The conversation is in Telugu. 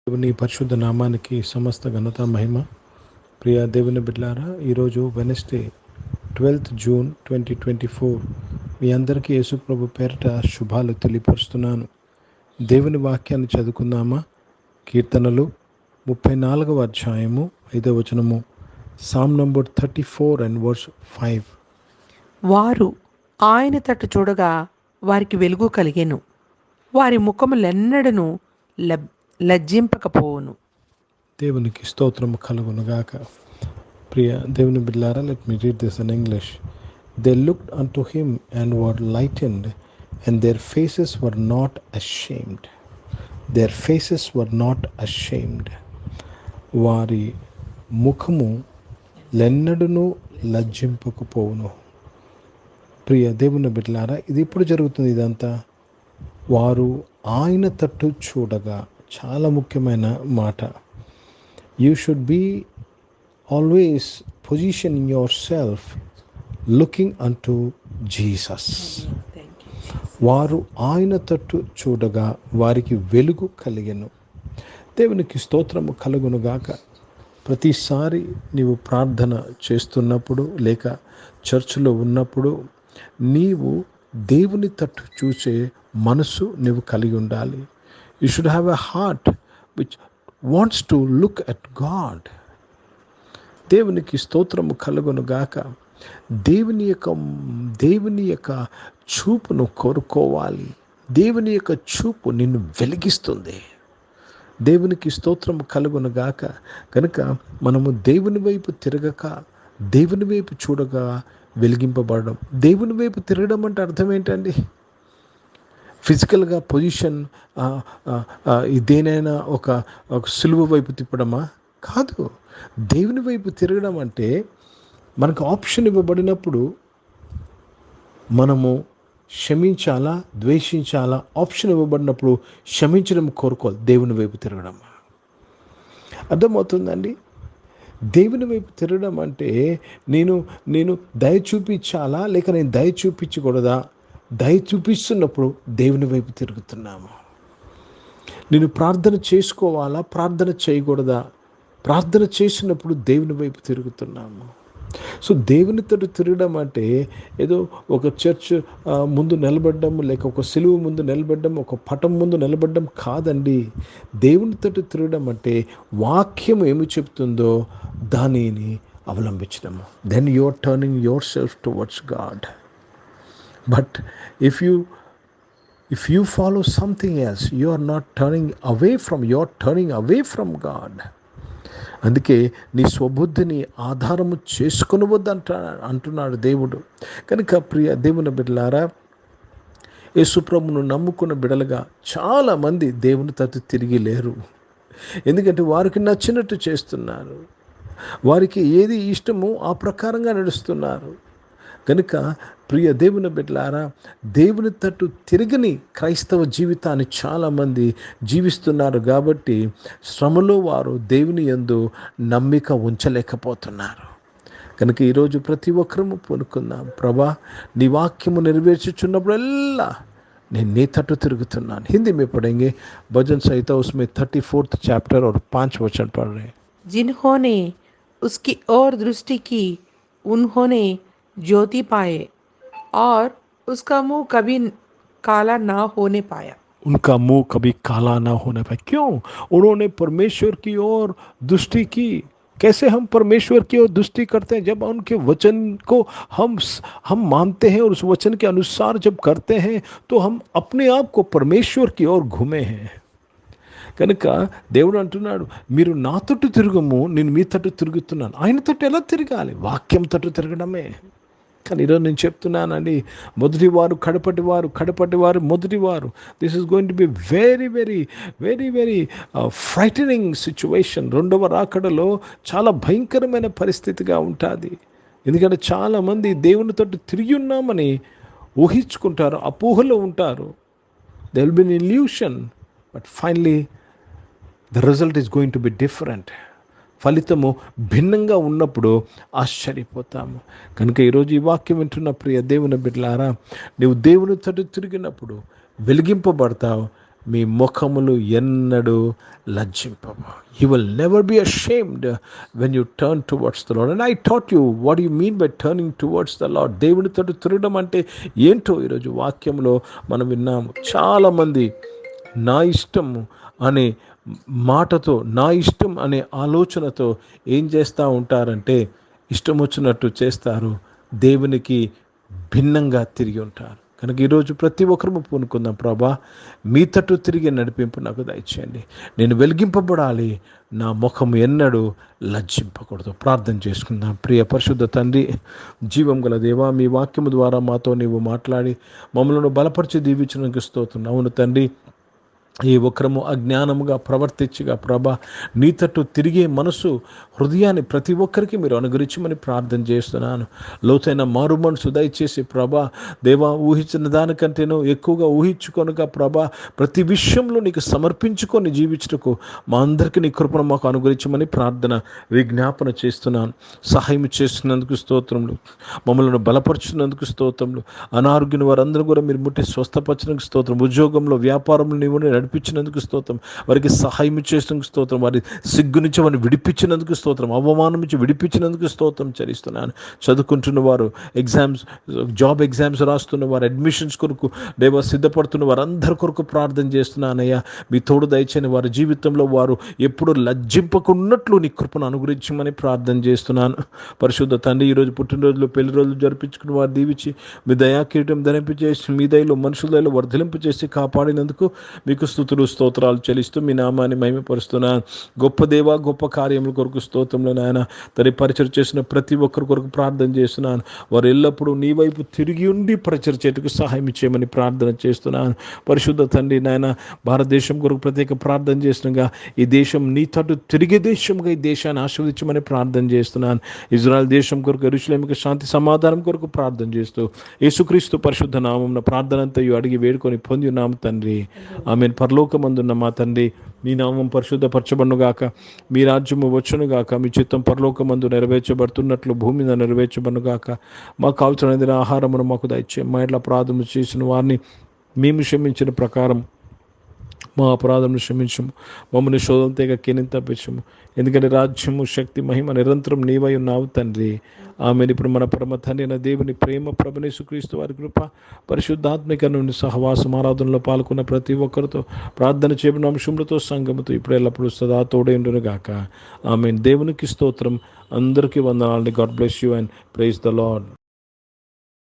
దేవుని పరిశుద్ధ నామానికి సమస్త ఘనత మహిమ. ప్రియ దేవుని బిడ్డలారా, ఈరోజు వెనస్డే 12th June 2024 మీ అందరికీ యేసుప్రభు పేరిట శుభాలు తెలియపరుస్తున్నాను. దేవుని వాక్యాన్ని చదువుకుందామా? కీర్తనలు 34వ అధ్యాయము 5వ వచనము, సామ్ నంబర్ 34 and verse 5. వారు ఆయన తట్టు చూడగా వారికి వెలుగు కలిగెను, వారి ముఖములెన్నడను లజ్జింపకపోవును. దేవునికి స్తోత్రము కలుగునుగాక. ప్రియ దేవుని బిడ్డలారా, let me read this in English. They looked unto him and were lightened, and their faces were not ashamed. Their faces were not ashamed. వారి ముఖము లెన్నడును లజ్జింపకపోవును. ప్రియ దేవుని బిడ్డలారా, ఇది ఎప్పుడు జరుగుతుంది? ఇదంతా వారు ఆయన తట్టు చూడగా. చాలా ముఖ్యమైన మాట. You should be always position yourself looking అంటూ జీసస్. వారు ఆయన తట్టు చూడగా వారికి వెలుగు కలిగెను. దేవునికి స్తోత్రము కలుగునుగాక. ప్రతిసారి నీవు ప్రార్థన చేస్తున్నప్పుడు లేక చర్చిలో ఉన్నప్పుడు నీవు దేవుని తట్టు చూసే మనసు నీవు కలిగి ఉండాలి. You should have a heart which wants to look at God. దేవునికి స్తోత్రము కలుగునుగాక. దేవుని యొక్క చూపును కోరుకోవాలి. దేవుని యొక్క చూపు నిన్ను వెలిగిస్తుంది. దేవునికి స్తోత్రము కలుగునుగాక. కనుక మనము దేవుని వైపు తిరగక దేవుని వైపు చూడగా వెలిగింపబడడం. దేవుని వైపు తిరగడం అంటే అర్థం ఏంటండి? ఫిజికల్గా పొజిషన్ దేనైనా ఒక సులువు వైపు తిప్పడమా? కాదు. దేవుని వైపు తిరగడం అంటే మనకు ఆప్షన్ ఇవ్వబడినప్పుడు మనము క్షమించాలా, ద్వేషించాలా? ఆప్షన్ ఇవ్వబడినప్పుడు క్షమించడం కోరుకోవాలి. దేవుని వైపు తిరగడం అర్థమవుతుందండి. దేవుని వైపు తిరగడం అంటే నేను దయ చూపించాలా లేక నేను దయ చూపించకూడదా? దయ చూపిస్తున్నప్పుడు దేవుని వైపు తిరుగుతున్నాము. నేను ప్రార్థన చేసుకోవాలా, ప్రార్థన చేయకూడదా? ప్రార్థన చేసినప్పుడు దేవుని వైపు తిరుగుతున్నాము. సో దేవునితో తిరగడం అంటే ఏదో ఒక చర్చ్ ముందు నిలబడడం లేక ఒక సిలువ ముందు నిలబడడం, ఒక పటం ముందు నిలబడడం కాదండి. దేవునితో తిరగడం అంటే వాక్యం ఏమి చెప్తుందో దానిని అవలంబించడము. Then you are turning yourself towards God. But if you follow something else, you are not turning away from, you are turning away from God. అందుకే నీ స్వబుద్ధిని ఆధారము చేసుకొనవద్దు అంటున్నాడు దేవుడు. కనుక ప్రియ దేవుని బిడ్డలారా, యేసుప్రభును నమ్ముకున్న బిడ్డలుగా చాలామంది దేవుని తట్టు తిరిగి లేరు. ఎందుకంటే వారికి నచ్చినట్టు చేస్తున్నారు. వారికి ఏది ఇష్టమో ఆ ప్రకారంగా నడుస్తున్నారు. కనుక ప్రియ దేవుని బిడ్డలారా, దేవుని తట్టు తిరిగిని క్రైస్తవ జీవితాన్ని చాలామంది జీవిస్తున్నారు. కాబట్టి శ్రమలో వారు దేవుని యందు నమ్మిక ఉంచలేకపోతున్నారు. కనుక ఈరోజు ప్రతి ఒక్కరము పూనుకుందాం. ప్రభా, నీ వాక్యము నెరవేర్చుచున్నప్పుడల్లా నేను నీ తట్టు తిరుగుతున్నాను. హిందీ में पढ़ेंगे भजन संहिता, उसमें 34th chapter और 5 वचन पढ़ रहे हैं. जिन्होंने उसकी ओर दृष्टि की उन्होंने ज्योति पाए और उसका मुंह कभी काला ना होने पाया. उनका मुंह कभी काला ना होने पाया. क्यों? उन्होंने परमेश्वर की ओर दृष्टि की. कैसे हम परमेश्वर की ओर दृष्टि करते हैं? जब उनके वचन को हम मानते हैं और उस वचन के अनुसार जब करते हैं तो हम अपने आप को परमेश्वर की ओर घूमे हैं. కనుక దేవుడు అంటున్నాడు, మీరు నా తట్టు తిరుగుము, నేను మీ తట్టు తిరుగుతున్నాను. ఆయన తట్టు ఎలా తిరగాలి? వాక్యం తట్టు తిరగడమే. కానీ ఈరోజు నేను చెప్తున్నానండి, మొదటివారు కడపటివారు మొదటివారు. This is going to be very very very very frightening situation. రెండవ రాకడలో చాలా భయంకరమైన పరిస్థితిగా ఉంటుంది. ఎందుకంటే చాలామంది దేవుని తట్టు తిరిగి ఉన్నామని ఊహించుకుంటారు, అపోహలో ఉంటారు. They will be an illusion, but finally the result is going to be different. ఫలితము భిన్నంగా ఉన్నప్పుడు ఆశ్చర్యపోతాము. కనుక ఈరోజు ఈ వాక్యం వింటున్న ప్రియ దేవుని బిడ్డలారా, నీవు దేవుని తట్టు తిరిగినప్పుడు వెలిగింపబడతావు. మీ ముఖములు ఎన్నడూ లజ్జింపవు. You will never be ashamed when you turn towards the Lord. And I taught you what do you mean by turning towards the Lord. దేవునితో తిరగడం అంటే ఏంటో ఈరోజు వాక్యంలో మనం విన్నాము. చాలామంది నా ఇష్టం అనే మాటతో, నా ఇష్టం అనే ఆలోచనతో ఏం చేస్తూ ఉంటారంటే ఇష్టం వచ్చినట్టు చేస్తారు, దేవునికి భిన్నంగా తిరిగి ఉంటారు. కనుక ఈరోజు ప్రతి ఒక్కరము పూనుకుందాం, ప్రభా మీ తట్టు తిరిగి నడిపింపు నాకు దయచేయండి. నేను వెలిగింపబడాలి, నా ముఖం ఎన్నడూ లజ్జింపకూడదు. ప్రార్థన చేసుకుందాం. ప్రియ పరిశుద్ధ తండ్రి, జీవం గల దేవా, మీ వాక్యము ద్వారా మాతో నీవు మాట్లాడి మమ్మల్ని బలపరిచి దీవించడానికి స్తోత్రం. అవును తండ్రి, ఈ ఒక్కరము అజ్ఞానముగా ప్రవర్తించగా ప్రభా నీ తట్టు తిరిగే మనసు హృదయాన్ని ప్రతి ఒక్కరికి మీరు అనుగ్రహించమని ప్రార్థన చేస్తున్నాను. లోతైన మారు మనసు దయచేసి ప్రభా దేవా, ఊహించిన దానికంటేనో ఎక్కువగా ఊహించుకొనగా ప్రభా ప్రతి విషయంలో నీకు సమర్పించుకొని జీవించటకు మా అందరికీ నీ కృపను మాకు అనుగ్రహించమని ప్రార్థన విజ్ఞాపన చేస్తున్నాను. సహాయం చేస్తున్నందుకు స్తోత్రములు, మమ్మల్ని బలపరుచున్నందుకు స్తోత్రములు. అనారోగ్యం వారందరూ కూడా మీరు ముట్టి స్వస్థపరచడానికి స్తోత్రం. ఉద్యోగంలో వ్యాపారంలో నీవు నడిపించినందుకు స్తోత్రం. వారికి సహాయం చేసినందుకు స్తోత్రం. వారి సిగ్గు నుంచి వారిని విడిపించినందుకు స్తోత్రం. అవమానం నుంచి విడిపించినందుకు స్తోత్రం చెల్లిస్తున్నాను. చదువుకుంటున్న వారు, జాబ్ ఎగ్జామ్స్ రాస్తున్న వారు, అడ్మిషన్స్ కొరకు దేవా సిద్ధపడుతున్న వారందరి కొరకు ప్రార్థన చేస్తున్నానయ్యా. మీ తోడు దయచేయని వారి జీవితంలో వారు ఎప్పుడు లజ్జింపకున్నట్లు నీ కృపను అనుగ్రహించమని ప్రార్థన చేస్తున్నాను. పరిశుద్ధ తండ్రి, ఈరోజు పుట్టినరోజులు, పెళ్లి రోజులు జరిపించుకున్న వారు దీవించి మీ దయా కిరీటం ధరింపచేసి మీ దయలో మనుషుల దయలో వర్ధలింపు చేసి కాపాడినందుకు మీకు స్తుతులు స్తోత్రాలు చెల్లిస్తూ మీ నామాన్ని మహిమపరుస్తున్నాను. గొప్ప దేవ, గొప్ప కార్యముల కొరకు స్తోత్రంలో నాయన తన పరిచయం చేసిన ప్రతి ఒక్కరి కొరకు ప్రార్థన చేస్తున్నాను. వారు ఎల్లప్పుడూ నీ వైపు తిరిగి ఉండి పరిచయం చేయటకు సహాయం చేయమని ప్రార్థన చేస్తున్నాను. పరిశుద్ధ తండ్రి నాయన, భారతదేశం కొరకు ప్రత్యేక ప్రార్థన చేసినగా ఈ దేశం నీ తట్టు తిరిగే దేశంగా ఈ దేశాన్ని ఆశీర్వదించమని ప్రార్థన చేస్తున్నాను. ఇజ్రాయెల్ దేశం కొరకు, యెరూషలేముకు శాంతి సమాధానం కొరకు ప్రార్థన చేస్తూ యేసుక్రీస్తు పరిశుద్ధ నామమున ప్రార్థన అంతయు అడిగి వేడుకొని పొంది ఉన్నాము తండ్రి. ఆమెన్. పరలోకమందున్న మా తండ్రి, మీ నామం పరిశుద్ధపరచబడునుగాక, మీ రాజ్యము వచ్చునుగాక, మీ చిత్తం పరలోకమందు నెరవేర్చబడుతున్నట్లు భూమి మీద నెరవేర్చబడునుగాక. మాకు కావలసిన ఆహారమును మాకు దయచేయండి. మా ఇట్లా అపరాధము చేసిన వారిని మేము క్షమించిన ప్రకారం మా అపరాధమును క్షమించము, మమ్మల్ని శోధన తెగ కింద తప్పించము. ఎందుకంటే రాజ్యము, శక్తి, మహిమ నిరంతరం నీవై ఉన్నావు తండ్రి. ఆమెను. ఇప్పుడు మన పరమ తండ్రి అయిన దేవుని ప్రేమ, ప్రభువైన యేసుక్రీస్తు వారి కృప, పరిశుద్ధాత్మిక నుండి సహవాసం, ఆరాధనలో పాల్గొన్న ప్రతి ఒక్కరితో, ప్రార్థన చేయబడిన అంశములతో, సంఘముతో ఇప్పుడు ఎల్లప్పుడూ సదా తోడై ఉండును గాక. ఆమెన్. దేవునికి స్తోత్రం. అందరికీ వందనాలండి. God bless you and praise the lord.